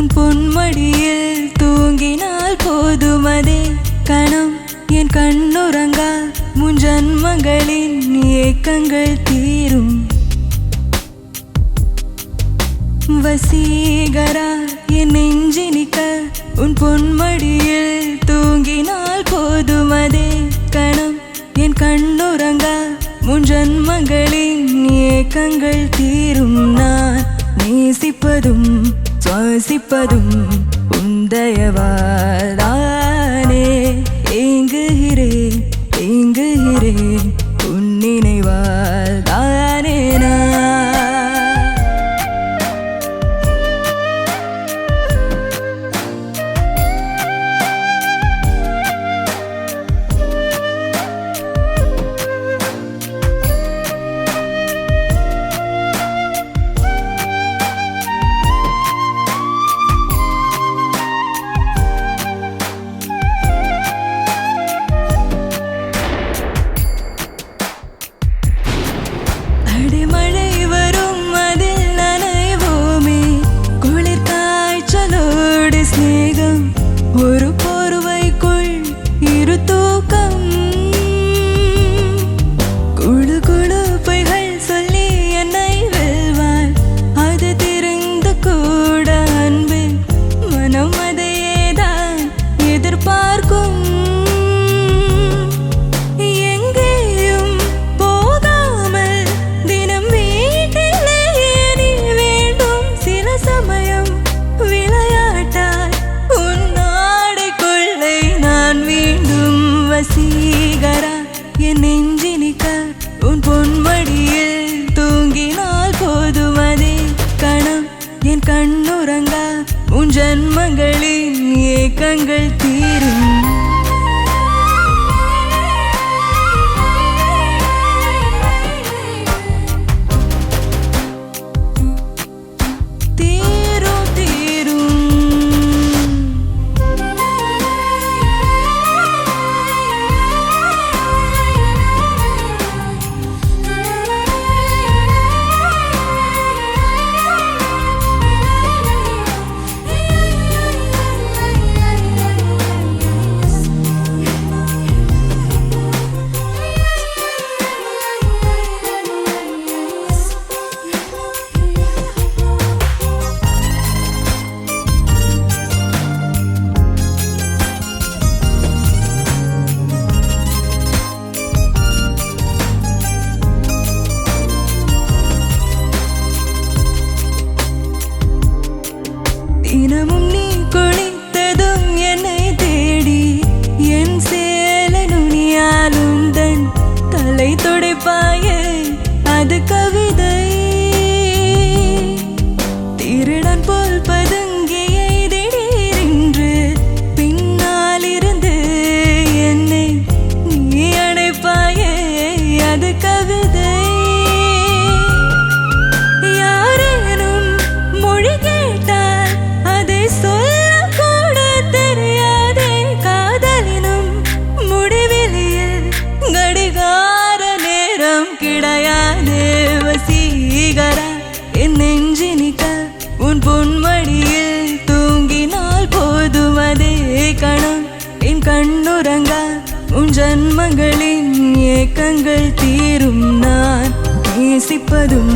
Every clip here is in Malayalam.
உன் பொன்மடியில் தூங்கினால் போதுமதே கணம் என் கண்ணுறங்கா முன் ஜன்மங்களின் ஏக்கங்கள் தீரும். வசீகரா என் நெஞ்சினிக்க உன் பொன்மடியில் தூங்கினால் போதுமதே கணம் என் கண்ணுறங்கா முன் ஜன்மங்களின் ஏக்கங்கள் தீரும். நான் நேசிப்பதும் சுவாசிப்பதும் உந்தயவாதானே. ஏங்குகிறேன் ஏங்குகிறேன் உன் நினைவால் தானே நான். அடிமழை வரும் அதில் நனைவோமே குளிர் காய்ச்சலோடு ஸ்நேகம் ஒரு போர்வைக்குள் இரு தூக்கம். குழு குழு பொய்கள் சொல்லி என்னை வெல்வான் அது தெரிந்து கூட அன்பு மனம் அதையேதான் எதிர்பார்க்கும். வசீகரா என் நெஞ்சினிக்க உன் பொன்மடியில் தூங்கினால் போதுமதே கணம் என் கண்ணுறங்கா உன் ஜன்மங்களின் ஏக்கங்கள் தீரும். தினமும் நீ குளித்ததும் என்னை தேடி என் சேலை நுனியாலும் தன் தலை துடைப்பாயே அது கவிதை. திருடன் போல் பதுங்கியை திடீரென்று பின்னால் இருந்து என்னை நீ அடைப்பாயே அது கவிதை. யாரேனும் மொழி கேட்டால் அதை சொல்லக்கூட தெரியாதே காதலினும் முடிவிலியில் கடிகார நேரம் கிடையாதே. வசீகரா என் நெஞ்சினிக்க உன் பொன்மடியில் தூங்கினால் போதுமதே கணம் என் கண்ணுறங்கா உன் ஜன்மங்களின் ஏக்கங்கள் தீரும். நான் நேசிப்பதும்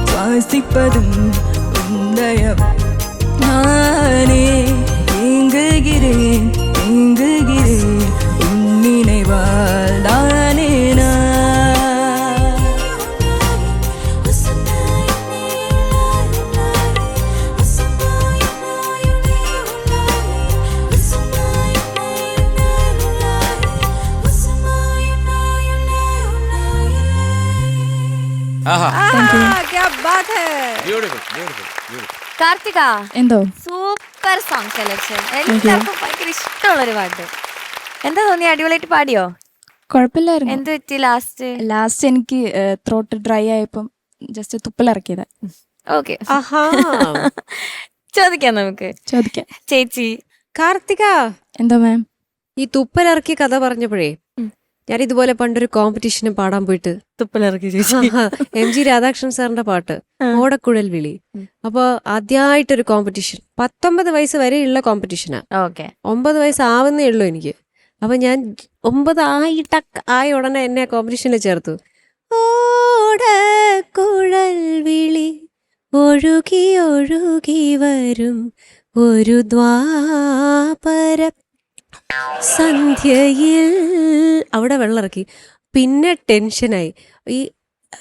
சுவாசிப்பதும் உந்தயம் நானே. ஏங்குகிறேன் ஏங்குகிறேன் உன் நினைவால் தானே நான். क्या बात है. Beautiful, beautiful, beautiful. കാർത്തിക എന്തോ സൂപ്പർ സോങ് സെലക്ഷൻ. എല്ലാവർക്കും ഭയങ്കര ഇഷ്ടമുള്ളൊരു പാട്ട്. എന്താ തോന്നി? അടിപൊളിയായിട്ട് പാടിയോ? കുഴപ്പമില്ലായിരുന്നു. എന്ത് പറ്റി ലാസ്റ്റ്? ലാസ്റ്റ് എനിക്ക് ത്രോട്ട് ഡ്രൈ ആയപ്പം ജസ്റ്റ് തുപ്പലിറക്കിയതാ. ഓക്കെ, ചോദിക്കാം നമുക്ക്. ചോദിക്കാം. ചേച്ചി കാർത്തിക, എന്തോ മാം? ഈ തുപ്പലിറക്കി കഥ പറഞ്ഞപ്പോഴേ ഞാൻ ഇതുപോലെ പണ്ടൊരു കോമ്പറ്റീഷന് പാടാൻ പോയിട്ട് തുപ്പലിറക്കി MG രാധാകൃഷ്ണൻ സാറിന്റെ പാട്ട് ഓടക്കുഴൽ വിളി. അപ്പൊ ആദ്യമായിട്ടൊരു കോമ്പറ്റീഷൻ, 19 വയസ്സ് വരെയുള്ള കോമ്പറ്റീഷനാ. ഓക്കെ. 9 വയസ്സാവുന്നേ ഉള്ളൂ എനിക്ക്. അപ്പൊ ഞാൻ 9 ആയ ഉടനെ എന്നെ കോമ്പറ്റീഷനിൽ ചേർത്തു. ഓടക്കുഴൽ വിളി ഒഴുകി ഒഴുകി വരും ഒരു ദ്വാപര സന്ധ്യയിൽ, അവിടെ വെള്ളമിറക്കി. പിന്നെ ടെൻഷനായി. ഈ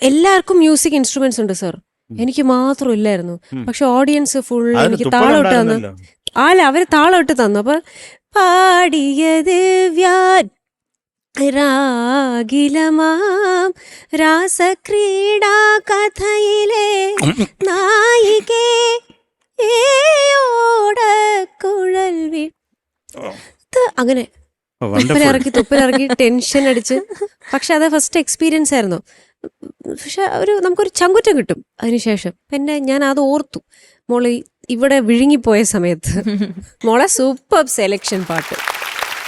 എല്ലാവർക്കും മ്യൂസിക് ഇൻസ്ട്രുമെന്റ്സ് ഉണ്ട് സർ, എനിക്ക് മാത്രം ഇല്ലായിരുന്നു. പക്ഷെ ഓഡിയൻസ് ഫുൾ എനിക്ക് താളം ഇട്ട് തന്നു. അവര് താളം ഇട്ട് തന്നു. അപ്പൊ പാടിയത് രാഗിലമാം രാസക്രീഡാ കഥയിലെ നായികേ ഓടക്കുഴൽ വീ അങ്ങനെ തുപ്പലിറക്കി ടെൻഷൻ അടിച്ച്. പക്ഷെ അത് ഫസ്റ്റ് എക്സ്പീരിയൻസ് ആയിരുന്നു. പക്ഷെ നമുക്കൊരു ചങ്കുറ്റം കിട്ടും അതിനുശേഷം. പിന്നെ ഞാൻ അത് ഓർത്തു, മോളെ ഇവിടെ വിഴുങ്ങിപ്പോയ സമയത്ത് മോളെ സൂപ്പർ സെലക്ഷൻ പാട്ട്,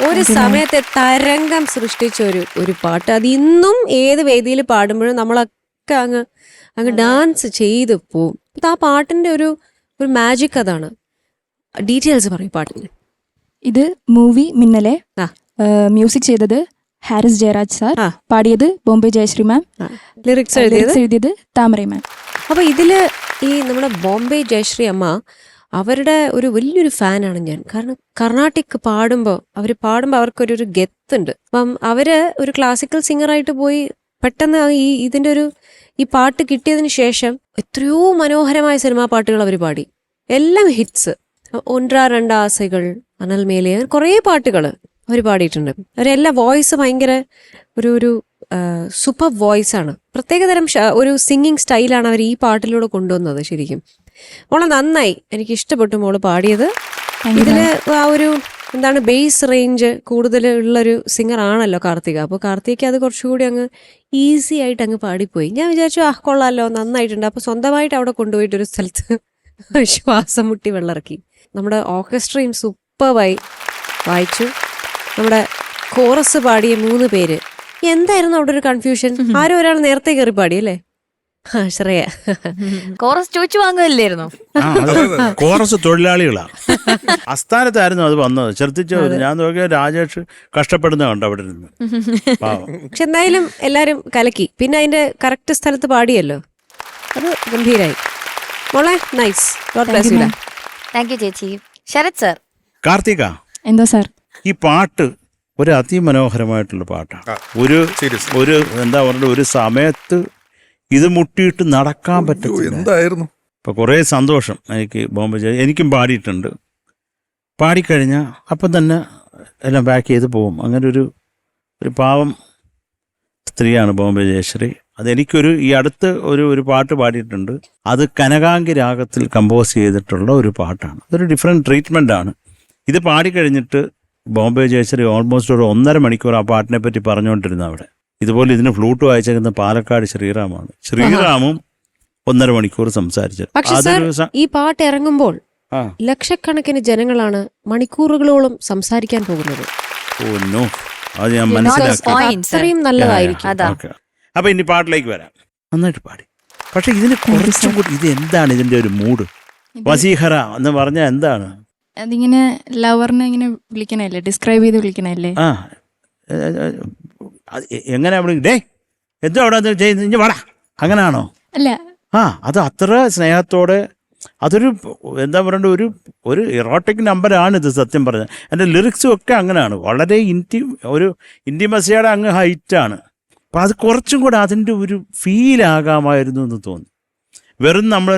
ഒരു സമയത്തെ തരംഗം സൃഷ്ടിച്ച ഒരു പാട്ട്. അത് ഇന്നും ഏത് വേദിയിൽ പാടുമ്പോഴും നമ്മളൊക്കെ അങ്ങ് ഡാൻസ് ചെയ്ത് പോവും. ആ പാട്ടിന്റെ ഒരു മാജിക് അതാണ്. ഡീറ്റെയിൽസ് പറയും പാട്ടിന്. ഇത് മൂവി മിന്നലെ. മ്യൂസിക് ചെയ്തത് ഹാരിസ് ജയരാജ് സാർ, പാടിയത് ബോംബെ ജയശ്രീ മാം, ലിറിക്സ് എഴുതിയത് താമരൈ മാം. അപ്പൊ ഇതില് ഈ നമ്മുടെ ബോംബെ ജയശ്രീ അമ്മ, അവരുടെ ഒരു വലിയൊരു ഫാനാണ് ഞാൻ. കാരണം കർണാട്ടിക് പാടുമ്പോൾ അവർക്കൊരു ഗെത്തുണ്ട്. അപ്പം അവര് ഒരു ക്ലാസിക്കൽ സിംഗറായിട്ട് പോയി പെട്ടെന്ന് ഇതിന്റെ ഈ പാട്ട് കിട്ടിയതിന് ശേഷം എത്രയോ മനോഹരമായ സിനിമാ പാട്ടുകൾ അവർ പാടി. എല്ലാം ഹിറ്റ്സ്. ഒൻറാ രണ്ടാ ആസൈകൾ, അനൽ മേലെ, കുറേ പാട്ടുകൾ അവർ പാടിയിട്ടുണ്ട്. അവരെല്ലാം വോയിസ് ഭയങ്കര ഒരു സൂപ്പർ വോയിസ് ആണ്. പ്രത്യേകതരം ഒരു സിംഗിങ് സ്റ്റൈലാണ് അവർ ഈ പാട്ടിലൂടെ കൊണ്ടുവന്നത്. ശരിക്കും മോളെ നന്നായി, എനിക്ക് ഇഷ്ടപ്പെട്ടു മോള് പാടിയത്. ഇതില് ആ ഒരു എന്താണ് ബേസ് റേഞ്ച് കൂടുതൽ ഉള്ളൊരു സിംഗർ ആണല്ലോ കാർത്തിക. അപ്പോൾ കാർത്തികയ്ക്ക് അത് കുറച്ചുകൂടി അങ്ങ് ഈസി ആയിട്ട് അങ്ങ് പാടിപ്പോയി. ഞാൻ വിചാരിച്ചു കൊള്ളാമല്ലോ, നന്നായിട്ടുണ്ട്. അപ്പോൾ സ്വന്തമായിട്ട് അവിടെ കൊണ്ടുപോയിട്ടൊരു സ്ഥലത്ത് ശ്വാസം മുട്ടി വെള്ളമിറക്കി. നമ്മുടെ ഓർക്കസ്ട്രയും സൂപ്പറായി വായിച്ചു. നമ്മുടെ കോറസ് പാടിയ 3 പേര്, എന്തായിരുന്നു അവിടെ ഒരു കൺഫ്യൂഷൻ? ആരോ ഒരാൾ നേരത്തെ കയറി പാടി അല്ലേ? ശ്രേയ കോറസ് ചോദിച്ചു വാങ്ങുകയല്ലായിരുന്നു. കോറസ് തൊഴിലാളികളാ, അസ്ഥാനത്തായിരുന്നു അത് വന്നത്. ശ്രദ്ധിച്ചോ? ഞാൻ നോക്കിയ രാജേഷ് കഷ്ടപ്പെടുന്ന കണ്ടു അവിടെ ഇരുന്ന്. പക്ഷെ എന്തായാലും എല്ലാരും കലക്കി. പിന്നെ അതിന്റെ കറക്റ്റ് സ്ഥലത്ത് പാടിയല്ലോ, അത് ഗംഭീരായി. മോളെ നൈസ്. താങ്ക് യു ചേച്ചി. ശരത് സർ. കാർത്തിക, എന്തോ സാർ, ഈ പാട്ട് ഒരു അതിമനോഹരമായിട്ടുള്ള പാട്ടാണ്. ഒരു എന്താ പറയുക, ഒരു സമയത്ത് ഇത് മുട്ടിയിട്ട് നടക്കാൻ പറ്റില്ല. എന്തായിരുന്നു ഇപ്പൊ കുറേ സന്തോഷം എനിക്ക്. ബോംബെ എനിക്കും പാടിയിട്ടുണ്ട്. പാടിക്കഴിഞ്ഞാൽ അപ്പം തന്നെ എല്ലാം ബാക്ക് ചെയ്ത് പോകും. അങ്ങനെ ഒരു പാവം സ്ത്രീയാണ് ബോംബെ ജയശ്രീ. അതെനിക്കൊരു ഈ അടുത്ത് ഒരു പാട്ട് പാടിയിട്ടുണ്ട്. അത് കനകാംഗി രാഗത്തിൽ കമ്പോസ് ചെയ്തിട്ടുള്ള ഒരു പാട്ടാണ്. അതൊരു ഡിഫറെൻറ്റ് ട്രീറ്റ്മെൻ്റ് ആണ്. ഇത് പാടിക്കഴിഞ്ഞിട്ട് ബോംബെ ജയശ്രീ ഓൾമോസ്റ്റ് ഒരു 1.5 മണിക്കൂർ ആ പാട്ടിനെ പറ്റി പറഞ്ഞുകൊണ്ടിരുന്നു അവിടെ. ഇതുപോലെ ഇതിന് ഫ്ലൂട്ട് വായിച്ചേക്കുന്ന പാലക്കാട് ശ്രീറാമാണ്. ശ്രീറാമും 1.5 മണിക്കൂർ സംസാരിച്ചത്. ഈ പാട്ട് ഇറങ്ങുമ്പോൾ ലക്ഷക്കണക്കിന് ജനങ്ങളാണ് മണിക്കൂറുകളോളം സംസാരിക്കാൻ പോകുന്നത്. അത് ഞാൻ മനസ്സിലാക്കി. അത്രയും നല്ലതായിരിക്കും. അപ്പൊ ഇനി പാട്ടിലേക്ക് വരാം. നന്നായിട്ട് പാടി. പക്ഷെ ഇതിന് കുറച്ചും കൂടി, ഇത് എന്താണ് ഇതിന്റെ ഒരു മൂഡ്? വസീഹറ എന്ന് പറഞ്ഞാൽ എന്താണ്? അതിങ്ങനെ ലവറിനെ ഇങ്ങനെ വിളിക്കണല്ലേ, ഡിസ്ക്രൈബ് ചെയ്ത് വിളിക്കണല്ലേ. എങ്ങനെ ഡേ എന്തോ അവിടെ ചെയ്യുന്ന വാടാ, അങ്ങനെയാണോ? അല്ല, അത് അത്ര സ്നേഹത്തോടെ, അതൊരു എന്താ പറയണ്ട, ഒരു ഇറോട്ടിക് നമ്പറാണിത് സത്യം പറഞ്ഞാൽ. എൻ്റെ ലിറിക്സും ഒക്കെ അങ്ങനെയാണ്, വളരെ ഒരു ഇൻറ്റിമസിയുടെ അങ്ങ് ഹൈറ്റാണ്. അപ്പം അത് കുറച്ചും കൂടെ അതിൻ്റെ ഒരു ഫീലാകാമായിരുന്നു എന്ന് തോന്നി. വെറും നമ്മൾ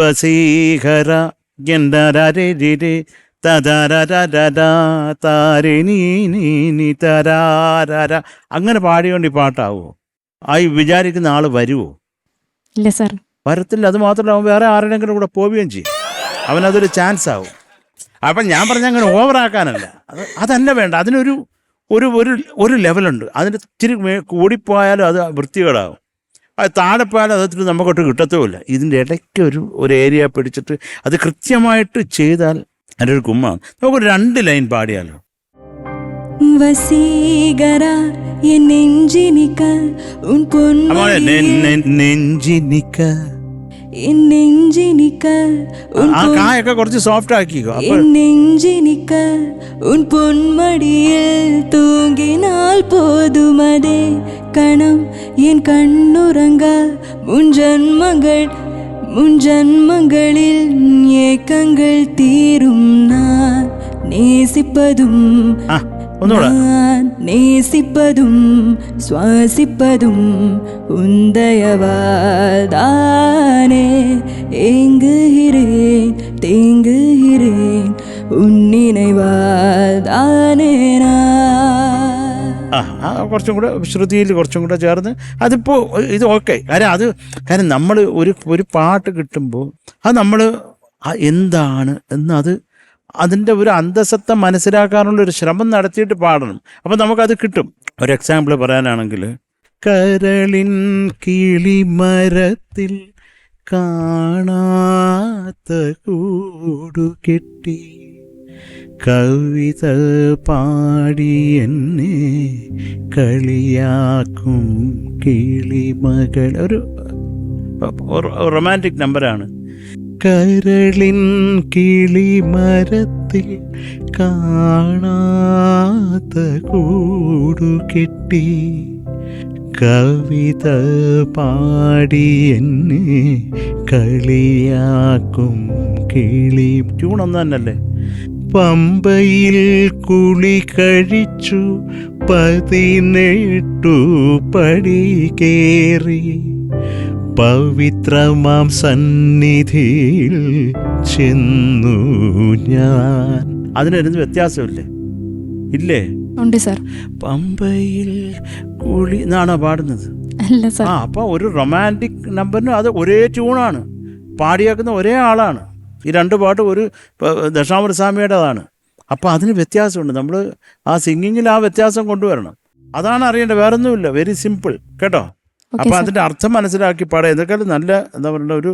വസീഹര അങ്ങനെ പാടിയോണ്ട് ഈ പാട്ടാവോ? വിചാരിക്കുന്ന ആള് വരുവോ? ഇല്ല സാർ, വരത്തില്ല. അത് മാത്രമല്ല, അവൻ വേറെ ആരുടെങ്കിലും കൂടെ പോവുകയും ചെയ്യും. അവനതൊരു ചാൻസ് ആവും. അപ്പം ഞാൻ പറഞ്ഞ അങ്ങനെ ഓവറാക്കാനല്ല, അതല്ല വേണ്ട. അതിനൊരു ഒരു ലെവലുണ്ട്. അതിന് ഇത്തിരി കൂടിപ്പോയാലും അത് വൃത്തികേടാവും. അത് താഴെ പോയാലും അതിന് നമുക്കൊട്ട് കിട്ടത്തുമില്ല. ഇതിൻ്റെ ഇടയ്ക്ക് ഒരു ഏരിയ പിടിച്ചിട്ട് അത് കൃത്യമായിട്ട് ചെയ്താൽ അതിൻ്റെ ഒരു കുമ്മാണ്. നമുക്കൊരു 2 ലൈൻ പാടിയാലോ? വസീകര என் நெஞ்சினிக்க உன் അമ്മാവനെ பொன்மடியில் നെഞ്ചിനിക്ക என் நெஞ்சினிக்க உன் ആ കായൊക്കെ കുറച്ച് സോഫ്റ്റ് ആക്കിക്കോ അപ്പൊ என் நெஞ்சினிக்க உன் பொன்மடியில் தூங்கினால் போதுமதே கணம் என் கண்ணுறங்க முன் ஜன்மங்களில் ஏக்கங்கள் தீரும் நான் நேசிப்பதும் ആ ഒന്നുകൂടെ நான் நேசிப்பதும் சுவாசிப்பதும் உந்தயவாதானே ஏங்குகிறேன் தேங்குகிறேன் உன் நினைவாதானே ആ കുറച്ചും കൂടെ ശ്രുതിയിൽ കുറച്ചും കൂടെ ചേർന്ന് അതിപ്പോൾ ഇത് ഓക്കെ കാരണം നമ്മൾ ഒരു പാട്ട് കിട്ടുമ്പോൾ അത് നമ്മൾ എന്താണ് എന്നത് അതിൻ്റെ ഒരു അന്തസത്ത മനസ്സിലാക്കാനുള്ള ഒരു ശ്രമം നടത്തിയിട്ട് പാടണം. അപ്പം നമുക്കത് കിട്ടും. ഒരു എക്സാമ്പിൾ പറയാനാണെങ്കിൽ കരളിൻ കിളിമരത്തിൽ കാണാത്ത കൂടു കെട്ടി കവിത പാടി എന്നെ കളിയാക്കും കിളിമകൾ ഒരു റൊമാൻറ്റിക് നമ്പറാണ്. കരളിൻ കിളിമരത്തിൽ കാണാത്ത കൂടു കെട്ടി കവിത പാടി എന്നെ കളിയാക്കും കിളി. ട്യൂണൊന്നു തന്നെയല്ലേ? പമ്പയിൽ കുളി കഴിച്ചു 18 പടി കേറി പവിത്രമാം സന്നിധിയിൽ ചെന്നു ഞാൻ. അതിനൊരു വ്യത്യാസമില്ലേ? ഇല്ലേ? ഉണ്ട് സാർ. പമ്പയിൽ കുളി എന്നാണോ പാടുന്നത്? അല്ല സാർ. അപ്പൊ ഒരു റൊമാൻറ്റിക് നമ്പറിന് അത് ഒരേ ട്യൂണാണ്, പാടിയേക്കുന്ന ഒരേ ആളാണ്. ഈ രണ്ട് പാട്ടും ഒരു ദശാമൃതസ്വാമിയുടേതാണ്. അപ്പോൾ അതിന് വ്യത്യാസമുണ്ട്. നമ്മൾ ആ സിംഗിങ്ങിൽ ആ വ്യത്യാസം കൊണ്ടുവരണം. അതാണ് അറിയേണ്ടത്, വേറൊന്നുമില്ല. വെരി സിമ്പിൾ കേട്ടോ. അപ്പോൾ അതിൻ്റെ അർത്ഥം മനസ്സിലാക്കി പാടുക. ഇതൊക്കെ നല്ല എന്താ പറയുക, ഒരു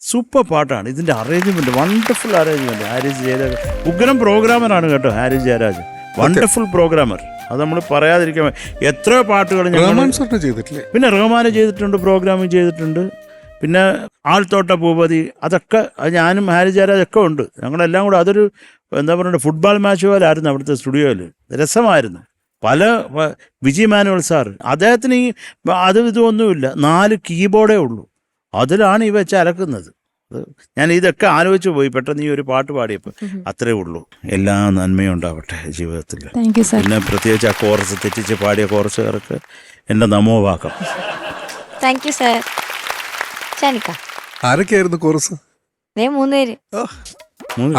സൂപ്പർ പാട്ടാണ്. ഇതിൻ്റെ arrangement wonderful arrangement. Harris Jayaraj ഉഗ്രം പ്രോഗ്രാമറാണ് കേട്ടോ. Harris Jayaraj wonderful programmer. അത് നമ്മൾ പറയാതിരിക്കാൻ. എത്രയോ പാട്ടുകൾ ചെയ്തിട്ടില്ലേ? പിന്നെ റഹ്മാന് ചെയ്തിട്ടുണ്ട്, പ്രോഗ്രാമിങ് ചെയ്തിട്ടുണ്ട്. പിന്നെ ആൾത്തോട്ട ഭൂപതി, അതൊക്കെ ഞാനും ഹാരിസ് ജയരാജൊക്കെ ഉണ്ട്. ഞങ്ങളെല്ലാം കൂടെ അതൊരു എന്താ പറയുക ഫുട്ബോൾ മാച്ച് പോലെ ആയിരുന്നു അവിടുത്തെ സ്റ്റുഡിയോയിൽ. രസമായിരുന്നു. പല വിജയ് മാനുവൽ സാർ, അദ്ദേഹത്തിന് ഈ ഇതൊന്നുമില്ല, 4 കീബോർഡേ ഉള്ളൂ. അതിലാണ് ഈ വെച്ച് അലക്കുന്നത്. ഞാൻ ഇതൊക്കെ ആലോചിച്ച് പോയി പെട്ടെന്ന് ഈ ഒരു പാട്ട് പാടിയപ്പോൾ. അത്രേ ഉള്ളൂ. എല്ലാ നന്മയും ഉണ്ടാവട്ടെ ജീവിതത്തിൽ. പിന്നെ പ്രത്യേകിച്ച് ആ കോറസ് തെറ്റിച്ച് പാടിയ കോറസുകാർക്ക് എൻ്റെ നമോവാക്കം. Thank you sir. ആരൊക്കെയായിരുന്നു കോറസ്? 3 പേര്.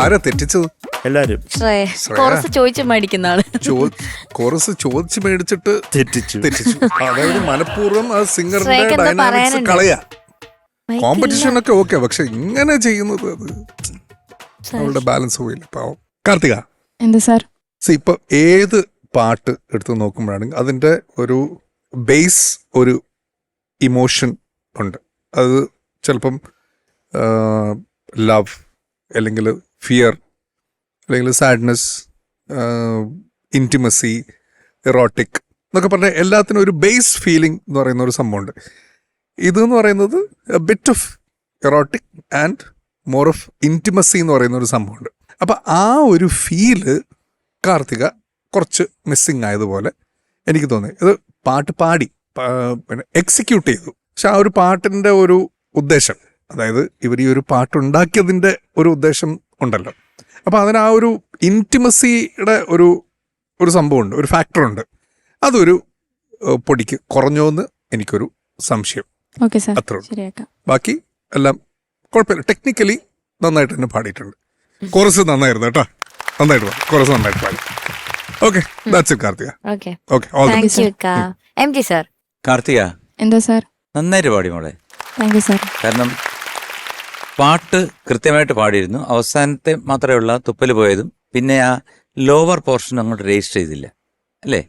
ആരാ തെറ്റിച്ചത്? എല്ലാരും കോറസ് ചോദിച്ചു മേടിക്കുന്ന ആള്. കോറസ് ചോദിച്ചു മേടിച്ചിട്ട് തെറ്റിച്ചു. അതായത് മനഃപൂർവ്വം ആ സിംഗറിന്റെ ഡൈനാമിക്സ് കളയാ. കോമ്പറ്റീഷൻ ഒക്കെ ഓക്കെ, പക്ഷെ ഇങ്ങനെ ചെയ്യുന്നത് അത് അവളുടെ ബാലൻസ് പോയില്ല. പാവം. കാർത്തിക, എന്താ സാർ? ഇപ്പൊ ഏത് പാട്ട് എടുത്ത് നോക്കുമ്പോഴാണെങ്കിൽ അതിന്റെ ഒരു ബേസ്, ഒരു ഇമോഷൻ ഉണ്ട്. അത് ചിലപ്പം ലവ്, അല്ലെങ്കിൽ ഫിയർ, അല്ലെങ്കിൽ സാഡ്നെസ്, ഇൻറ്റിമസി, എറോട്ടിക് എന്നൊക്കെ പറഞ്ഞാൽ എല്ലാത്തിനും ഒരു ബേസ് ഫീലിംഗ് എന്ന് പറയുന്ന ഒരു സംഭവമുണ്ട്. ഇതെന്ന് പറയുന്നത് bit of erotic and more of intimacy എന്ന് പറയുന്ന ഒരു സംഭവമുണ്ട്. അപ്പം ആ ഒരു ഫീല് കാർത്തിക കുറച്ച് മിസ്സിങ് ആയതുപോലെ എനിക്ക് തോന്നി. ഇത് പാട്ട് പാടി പിന്നെ എക്സിക്യൂട്ട് ചെയ്തു, പക്ഷെ ആ ഒരു പാട്ടിൻ്റെ ഒരു ഉദ്ദേശം, അതായത് ഇവർ ഈ ഒരു പാട്ടുണ്ടാക്കിയതിൻ്റെ ഒരു ഉദ്ദേശം ഉണ്ടല്ലോ. അപ്പോൾ അതിന് ആ ഒരു ഇൻറ്റിമസിയുടെ ഒരു സംഭവമുണ്ട്, ഒരു ഫാക്ടറുണ്ട്. അതൊരു പൊടിക്ക് കുറഞ്ഞോന്ന് എനിക്കൊരു സംശയം. അത്ര ബാക്കി എല്ലാം കുഴപ്പമില്ല. ടെക്നിക്കലി നന്നായിട്ട് തന്നെ പാടിയിട്ടുണ്ട്. കോറസ് നന്നായിരുന്നു കേട്ടോ, നന്നായിട്ട് പാടി. കോറസ് നന്നായിട്ട് പാടി. Okay, that's it Karthika. Karthika എന്താ സാർ? നന്നായിട്ട് പാടി മോളെ. Thank you sir. കാരണം പാട്ട് കൃത്യമായിട്ട് പാടിയിരുന്നു. അവസാനത്തെ മാത്രമേ ഉള്ള തുപ്പല് പോയതും പിന്നെ ആ ലോവർ പോർഷൻ അങ്ങോട്ട് രജിസ്റ്റർ ചെയ്തില്ല അല്ലേ?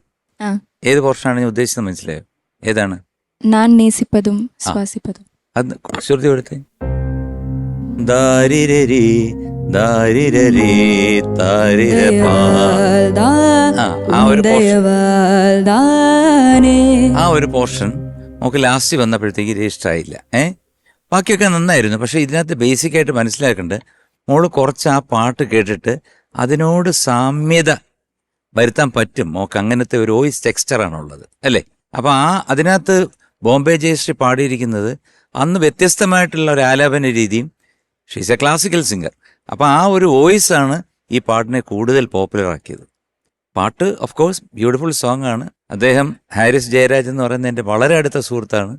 ഏത് പോർഷനാണ് ഞാൻ ഉദ്ദേശിച്ചത് മനസ്സിലായോ? ഏതാണ്? ഞാൻ നേസിപ്പതും ശ്വാസിപ്പതും. അത് ശ്രുതി കൊടുത്തേ. ദാരിരരി ദാരിരരേ താരിരപാ. ആ ഒരു portion. ആ ഒരു പോർഷൻ നമുക്ക് ലാസ്റ്റ് വന്നപ്പോഴത്തേക്ക് രജിസ്റ്റർ ആയില്ല. ബാക്കിയൊക്കെ നന്നായിരുന്നു. പക്ഷെ ഇതിനകത്ത് ബേസിക് ആയിട്ട് മനസ്സിലാക്കേണ്ടത്, മോള് കുറച്ച് ആ പാട്ട് കേട്ടിട്ട് അതിനോട് സാമ്യത വരുത്താൻ പറ്റും. മോക്ക് അങ്ങനത്തെ ഒരു വോയിസ് ടെക്സ്ചറാണുള്ളത് അല്ലേ? അപ്പം അതിനകത്ത് ബോംബെ ജയശ്രീ പാടിയിരിക്കുന്നത് അന്ന് വ്യത്യസ്തമായിട്ടുള്ള ഒരു ആലാപന രീതിയും, ഷീസ് എ ക്ലാസിക്കൽ സിംഗർ. അപ്പം ആ ഒരു വോയിസാണ് ഈ പാട്ടിനെ കൂടുതൽ പോപ്പുലർ ആക്കിയത്. പാട്ട് ഓഫ് കോഴ്സ് ബ്യൂട്ടിഫുൾ സോങ് ആണ്. അദ്ദേഹം ഹാരിസ് ജയരാജ് എന്ന് പറയുന്ന എൻ്റെ വളരെ അടുത്ത സുഹൃത്താണ്.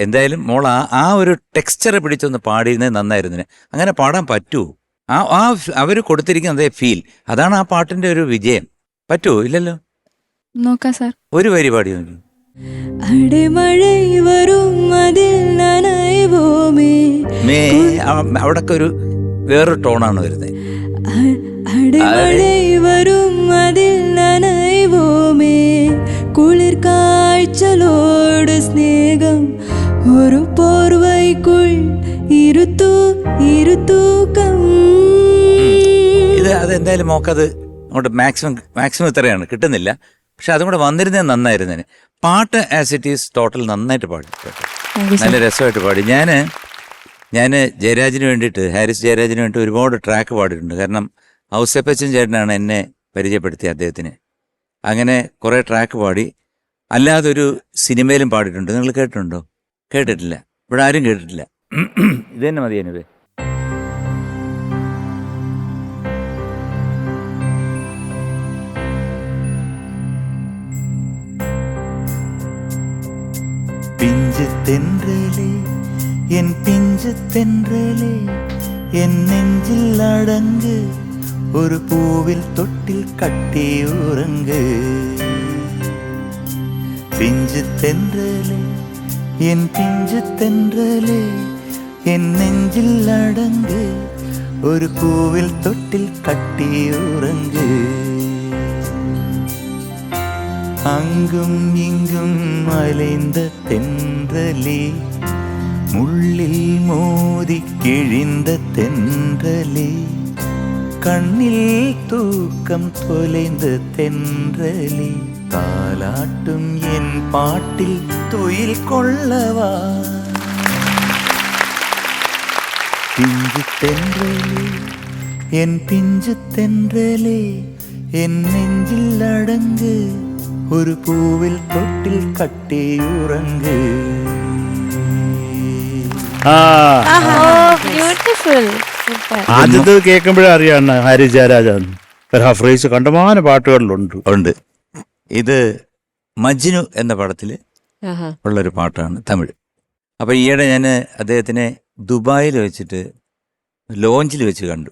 എന്തായാലും മോൾ ആ ഒരു ടെക്സ്ചർ പിടിച്ചൊന്ന് പാടിയിരുന്നത് നന്നായിരുന്നു. അങ്ങനെ പാടാൻ പറ്റുമോ? അവർ കൊടുത്തിരിക്കുന്ന അതേ ഫീൽ, അതാണ് ആ പാട്ടിൻ്റെ ഒരു വിജയം. പറ്റുമോ? ഇല്ലല്ലോ. നോക്കാം സാർ. ഒരു വരി പാടി നോക്കി. അടിമഴை വരും അതിൽ നനയുമേ. അവിടൊക്കെ ഒരു വേറൊരു ടോണാണ് വരുന്നത്. അടിമഴை വരും അതിൽ നനയുമേ. കുളിർ കാഴ്ചലോട് സ്നേഹം ഒരു പോർവൈക്കുൾ ഇരുത്തൂക്കം. അതെന്തായാലും മോക്കത് അങ്ങോട്ട് മാക്സിമം ഇത്രയാണ് കിട്ടുന്നില്ല. പക്ഷെ അതും കൂടെ വന്നിരുന്നേ നന്നായിരുന്നേനെ. പാട്ട് ആസ് ഇറ്റ് ഈസ് ടോട്ടൽ നന്നായിട്ട് പാടി, നല്ല രസമായിട്ട് പാടി. ഞാൻ ജയരാജിന് വേണ്ടിയിട്ട്, ഹാരിസ് ജയരാജിന് വേണ്ടിയിട്ട് ഒരുപാട് ട്രാക്ക് പാടിയിട്ടുണ്ട്. കാരണം ഔസേപ്പച്ചൻ ചേട്ടനാണ് എന്നെ പരിചയപ്പെടുത്തിയത് അദ്ദേഹത്തിന്. അങ്ങനെ കുറേ ട്രാക്ക് പാടി. അല്ലാതെ ഒരു സിനിമയിലും പാടിയിട്ടുണ്ട്. നിങ്ങൾ കേട്ടിട്ടുണ്ടോ? കേട്ടിട്ടില്ല. ഇവിടെ ആരും കേട്ടിട്ടില്ല. ഇത് തന്നെ മതി. അനുവേ, പിഞ്ചു തെன்றலே என் பிஞ்சு தென்றலே என் நெஞ்சில் அடங்கு ஒரு பூவில் தொட்டில் கட்டி உறங்கு. பிஞ்சு தென்றலே என் பிஞ்சு தென்றலே என் நெஞ்சில் அடங்கு ஒரு பூவில் தொட்டில் கட்டி உறங்கு. அங்கும் இங்கும் அலைந்த தென்றலே முள்ளில் மோதி கிழிந்த தென்றலே கண்ணில் தூக்கம் தொலைந்த தென்றலே தாலாட்டும் என் பாட்டில் துயில் கொள்ளவா. பிஞ்சு தென்றலே என் பிஞ்சு தென்றலே என் நெஞ்சில் அடங்கு ഒരു പൂവിൽ തൊട്ടിൽ കട്ടി ഉറങ്ങ്. ആദ്യത്തെ കേൾക്കുമ്പോഴേ അറിയാം ഹാരിസ് ജയരാജാന്ന്. ആ ഫ്രേസ് കണ്ടമാന പാട്ടുകളിലുണ്ട്. ഉണ്ട്. ഇത് മജ്നു എന്ന പടത്തിൽ ഉള്ളൊരു പാട്ടാണ്, തമിഴ്. അപ്പം ഈയിടെ ഞാൻ അദ്ദേഹത്തിനെ ദുബായിൽ വെച്ചിട്ട് ലോഞ്ചിൽ വെച്ച് കണ്ടു.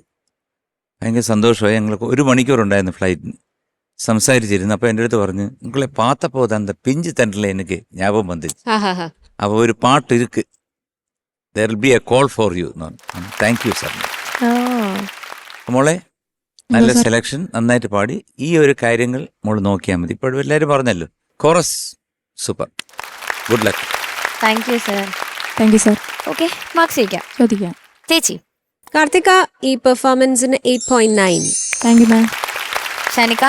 ഭയങ്കര സന്തോഷമായി. ഞങ്ങൾക്ക് 1 മണിക്കൂറുണ്ടായിരുന്നു ഫ്ലൈറ്റിന്. സംസാരിച്ചിരുന്നു. അപ്പോൾ എൻ്റെ അടുത്ത് പറഞ്ഞു, നിങ്ങളെ பார்த்தப்போ அந்த பிஞ்சு தண்டல எனக்கு ஞாபகம் வந்துச்சு. അപ്പോൾ ഒരു പാട്ട് ഇருக்கு, there will be a call for you. Thank you sir. മോളെ നല്ല സെലക്ഷൻ, നന്നായിട്ട് പാടി. ഈ ഒരു കാര്യങ്ങൾ മോള് നോക്കിയാൽ മതി. ഇപ്പോഴും എല്ലാവരും പറഞ്ഞല്ലോ, chorus super, good luck. Thank you sir. Thank you sir. Okay, marks ചോദിക്കാം. ചേച്ചി. കാർത്തിക, ഈ പെർഫോമൻസിന് 8.9. Thank you ma'am. Shanika.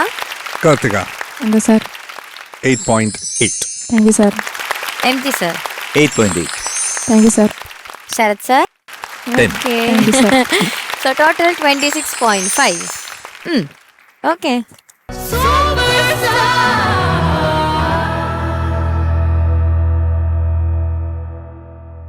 Karthika എന്താ sir? 8.8. Thank you sir. MG sir. 8.8. Thank you sir. Sarath sir. 10. Okay. Thank you sir. So total 26.5. Okay.